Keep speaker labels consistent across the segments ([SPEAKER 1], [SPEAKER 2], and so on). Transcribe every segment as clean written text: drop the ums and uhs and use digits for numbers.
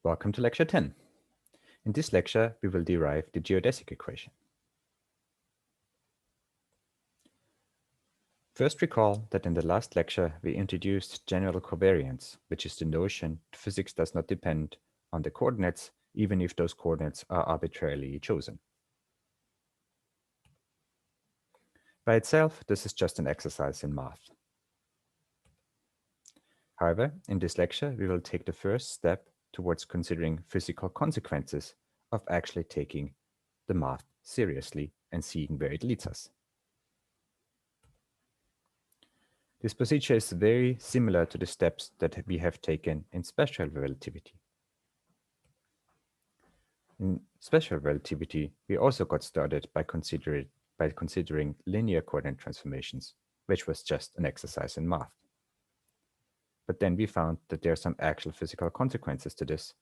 [SPEAKER 1] Welcome to lecture 10. In this lecture, we will derive the geodesic equation. First, recall that in the last lecture, we introduced general covariance, which is the notion that physics does not depend on the coordinates, even if those coordinates are arbitrarily chosen. By itself, this is just an exercise in math. However, in this lecture, we will take the first step towards considering physical consequences of actually taking the math seriously and seeing where it leads us. This procedure is very similar to the steps that we have taken in special relativity. In special relativity, we also got started by considering linear coordinate transformations, which was just an exercise in math. But then we found that there are some actual physical consequences to this,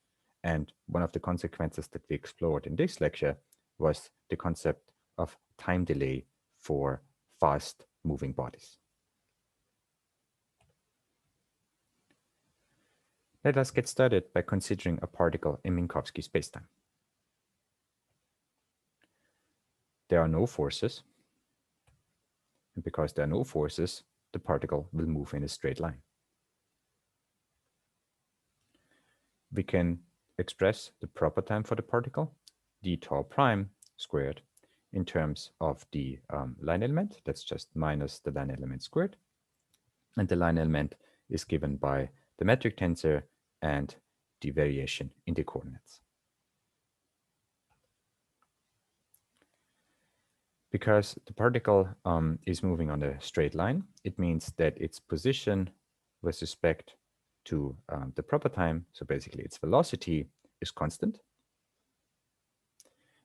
[SPEAKER 1] and one of the consequences that we explored in this lecture was the concept of time delay for fast-moving bodies. Let us get started by considering a particle in Minkowski spacetime. There are no forces, and because there are no forces, the particle will move in a straight line. We can express the proper time for the particle, d tau prime squared, in terms of the line element. That's just minus the line element squared. And the line element is given by the metric tensor and the variation in the coordinates. Because the particle is moving on a straight line, it means that its position with respect to the proper time, so basically its velocity, is constant.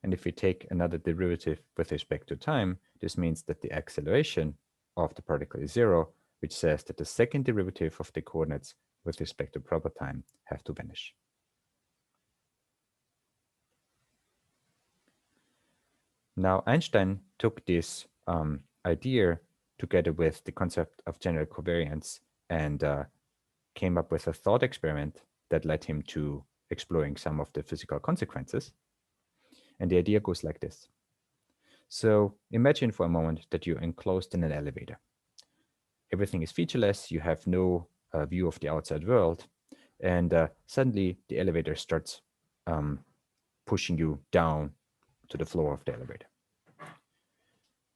[SPEAKER 1] And if we take another derivative with respect to time, this means that the acceleration of the particle is zero, which says that the second derivative of the coordinates with respect to proper time have to vanish. Now, Einstein took this idea together with the concept of general covariance and came up with a thought experiment that led him to exploring some of the physical consequences. And the idea goes like this. So imagine for a moment that you're enclosed in an elevator. Everything is featureless, you have no view of the outside world, and suddenly the elevator starts pushing you down to the floor of the elevator.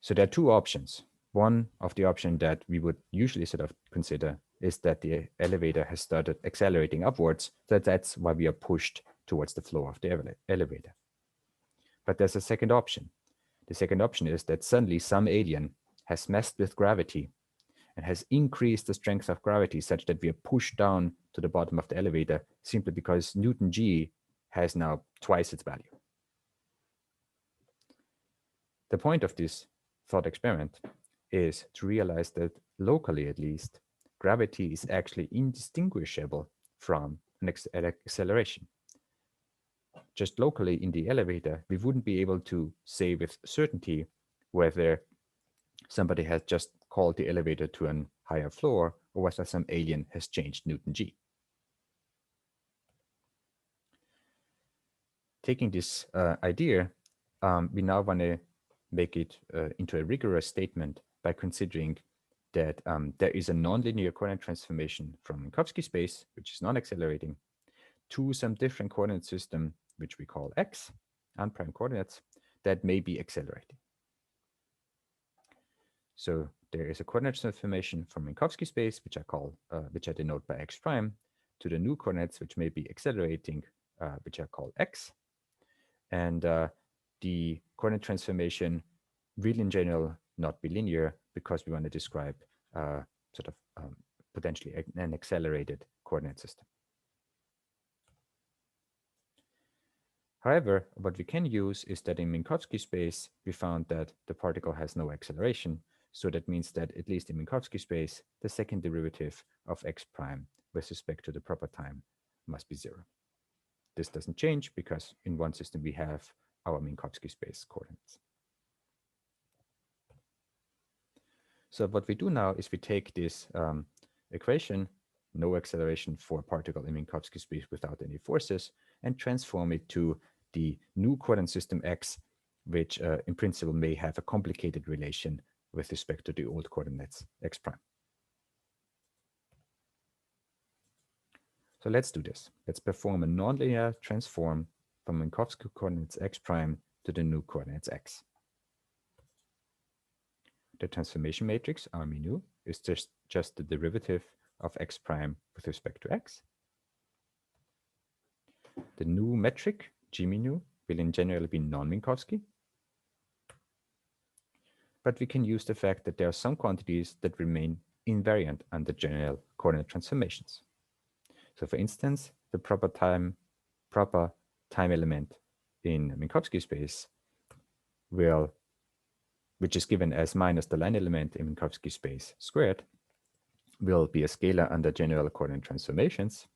[SPEAKER 1] So there are two options. One of the option that we would usually sort of consider is that the elevator has started accelerating upwards, so that's why we are pushed towards the floor of the elevator. But there's a second option. The second option is that suddenly some alien has messed with gravity and has increased the strength of gravity such that we are pushed down to the bottom of the elevator simply because Newton G has now twice its value. The point of this thought experiment is to realize that locally, at least, gravity is actually indistinguishable from an acceleration. Just locally in the elevator, we wouldn't be able to say with certainty whether somebody has just called the elevator to a higher floor or whether some alien has changed Newton G. Taking this idea, we now want to make it into a rigorous statement by considering that there is a nonlinear coordinate transformation from Minkowski space, which is non-accelerating, to some different coordinate system, which we call x, unprime coordinates, that may be accelerating. So there is a coordinate transformation from Minkowski space, which I denote by x prime, to the new coordinates, which may be accelerating, which I call x. And the coordinate transformation will in general not be linear because we want to describe potentially an accelerated coordinate system. However, what we can use is that in Minkowski space, we found that the particle has no acceleration. So that means that at least in Minkowski space, the second derivative of x prime with respect to the proper time must be zero. This doesn't change because in one system we have our Minkowski space coordinates. So what we do now is we take this equation, no acceleration for a particle in Minkowski space without any forces, and transform it to the new coordinate system x, which in principle may have a complicated relation with respect to the old coordinates x prime. So let's do this. Let's perform a nonlinear transform from Minkowski coordinates x prime to the new coordinates x. The transformation matrix R mu nu is just the derivative of x prime with respect to x. The new metric G mu nu will in general be non-Minkowski, but we can use the fact that there are some quantities that remain invariant under general coordinate transformations. So for instance, the proper time element in Minkowski space which is given as minus the line element in Minkowski space squared, will be a scalar under general coordinate transformations.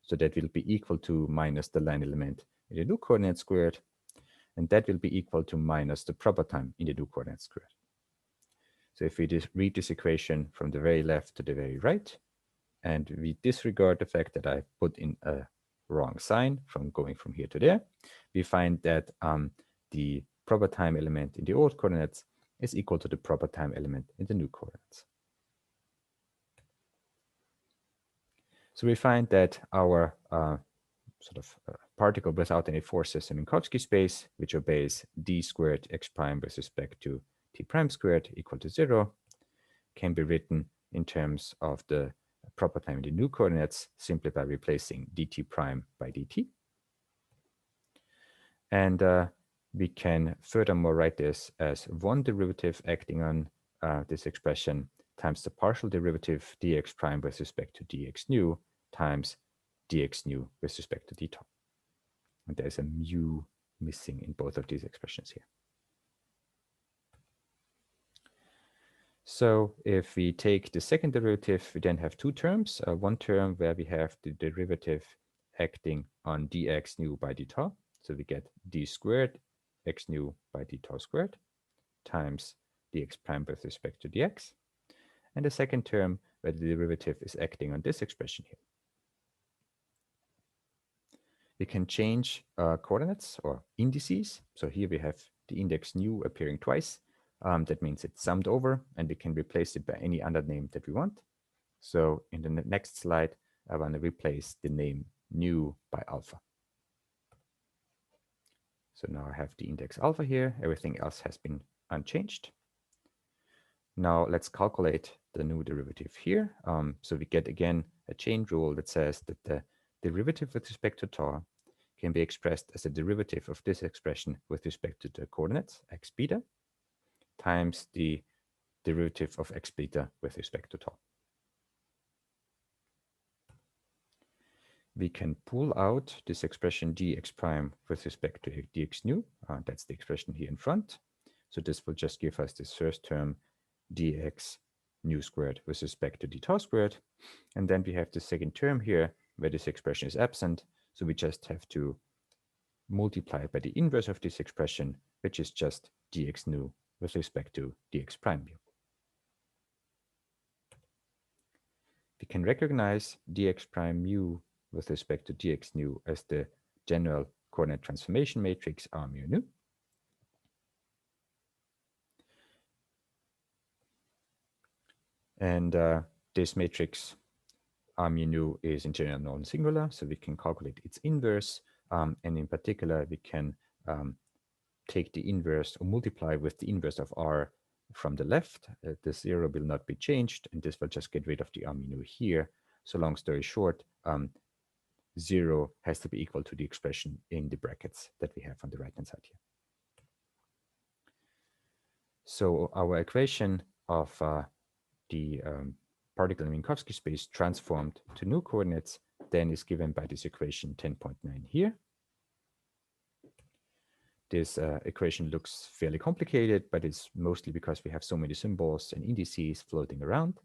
[SPEAKER 1] So that will be equal to minus the line element in the new coordinate squared, and that will be equal to minus the proper time in the new coordinate squared. So if we read this equation from the very left to the very right, and we disregard the fact that I put in a wrong sign from going from here to there, we find that the proper time element in the old coordinates is equal to the proper time element in the new coordinates. So we find that our particle without any forces in Minkowski space, which obeys d squared x prime with respect to t prime squared equal to 0, can be written in terms of the proper time in the new coordinates simply by replacing dt prime by dt. And we can furthermore write this as one derivative acting on this expression times the partial derivative dx prime with respect to dx nu times dx nu with respect to d tau. And there's a mu missing in both of these expressions here. So if we take the second derivative, we then have two terms. One term where we have the derivative acting on dx nu by d tau. So we get d squared x nu by d tau squared times dx prime with respect to dx. And the second term where the derivative is acting on this expression here. We can change coordinates or indices. So here we have the index nu appearing twice. That means it's summed over, and we can replace it by any other name that we want. So in the next slide, I want to replace the name nu by alpha. So now I have the index alpha here. Everything else has been unchanged. Now let's calculate the new derivative here. So we get again a chain rule that says that the derivative with respect to tau can be expressed as a derivative of this expression with respect to the coordinates x beta times the derivative of x beta with respect to tau. We can pull out this expression dx prime with respect to dx nu. That's the expression here in front. So this will just give us this first term dx nu squared with respect to d tau squared. And then we have the second term here where this expression is absent. So we just have to multiply by the inverse of this expression, which is just dx nu with respect to dx prime mu. We can recognize dx prime mu with respect to dx nu as the general coordinate transformation matrix R mu nu. And this matrix R mu nu is in general non-singular, so we can calculate its inverse. And in particular, we can take the inverse or multiply with the inverse of R from the left. The 0 will not be changed, and this will just get rid of the R mu nu here. So long story short, 0 has to be equal to the expression in the brackets that we have on the right-hand side here. So our equation of the particle in Minkowski space transformed to new coordinates then is given by this equation 10.9 here. This equation looks fairly complicated, but it's mostly because we have so many symbols and indices floating around.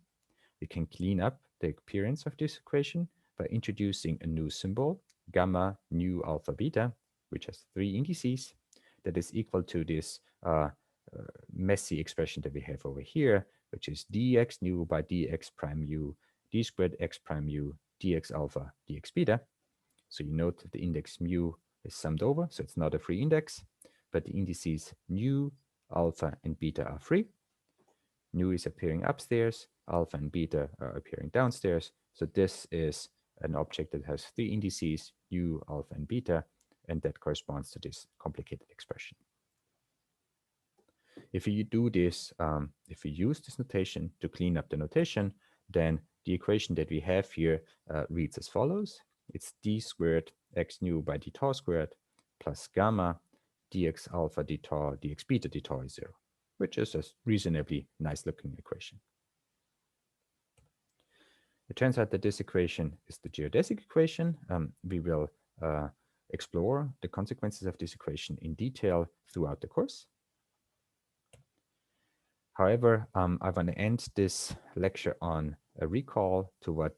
[SPEAKER 1] We can clean up the appearance of this equation by introducing a new symbol, gamma nu alpha beta, which has 3 indices, that is equal to this messy expression that we have over here, which is dx nu by dx prime u, d squared x prime u, dx alpha, dx beta. So you note that the index mu is summed over, so it's not a free index, but the indices nu, alpha, and beta are free. Nu is appearing upstairs, alpha and beta are appearing downstairs. So this is an object that has three indices, nu, alpha, and beta, and that corresponds to this complicated expression. If we do this, if we use this notation to clean up the notation, then the equation that we have here reads as follows. It's d squared x nu by d tau squared plus gamma dx alpha d tau dx beta d tau is 0, which is a reasonably nice looking equation. It turns out that this equation is the geodesic equation. We will explore the consequences of this equation in detail throughout the course. However, I want to end this lecture on a recall to what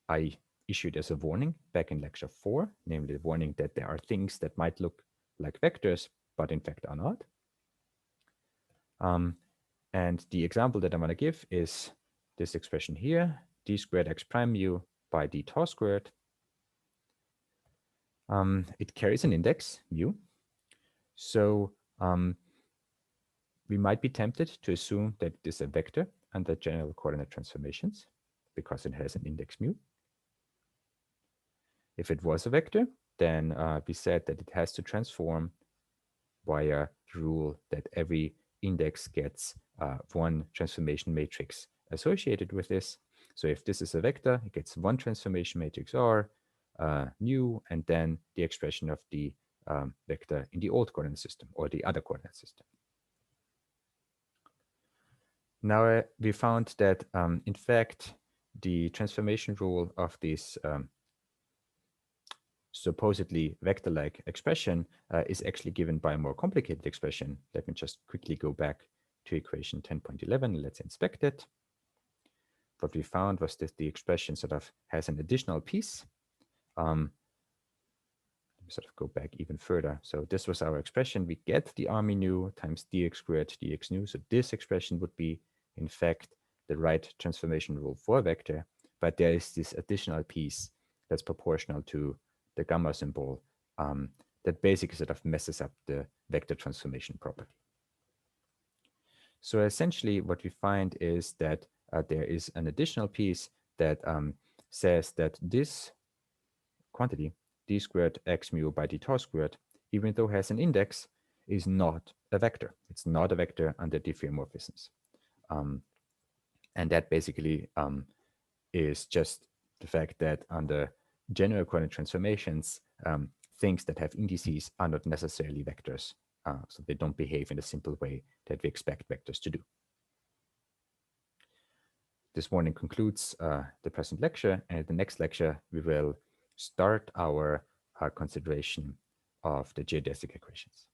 [SPEAKER 1] I issued as a warning back in lecture 4, namely the warning that there are things that might look like vectors, but in fact are not. And the example that I'm going to give is this expression here, d squared x prime mu by d tau squared. It carries an index, mu. So we might be tempted to assume that it is a vector under general coordinate transformations because it has an index mu. If it was a vector, then we said that it has to transform via the rule that every index gets one transformation matrix associated with this. So if this is a vector, it gets one transformation matrix R, nu, and then the expression of the vector in the old coordinate system or the other coordinate system. Now we found that in fact the transformation rule of this supposedly vector-like expression is actually given by a more complicated expression. Let me just quickly go back to equation 10.11. Let's inspect it. What we found was that the expression sort of has an additional piece. Let me sort of go back even further. So this was our expression. We get the army nu times dx squared dx nu. So this expression would be, in fact, the right transformation rule for a vector. But there is this additional piece that's proportional to the gamma symbol that basically sort of messes up the vector transformation property. So essentially what we find is that there is an additional piece that says that this quantity, d squared x mu by d tau squared, even though it has an index, is not a vector. It's not a vector under diffeomorphisms. And that basically is just the fact that under general coordinate transformations, things that have indices are not necessarily vectors. So they don't behave in the simple way that we expect vectors to do. This warning concludes the present lecture, and in the next lecture, we will start our consideration of the geodesic equations.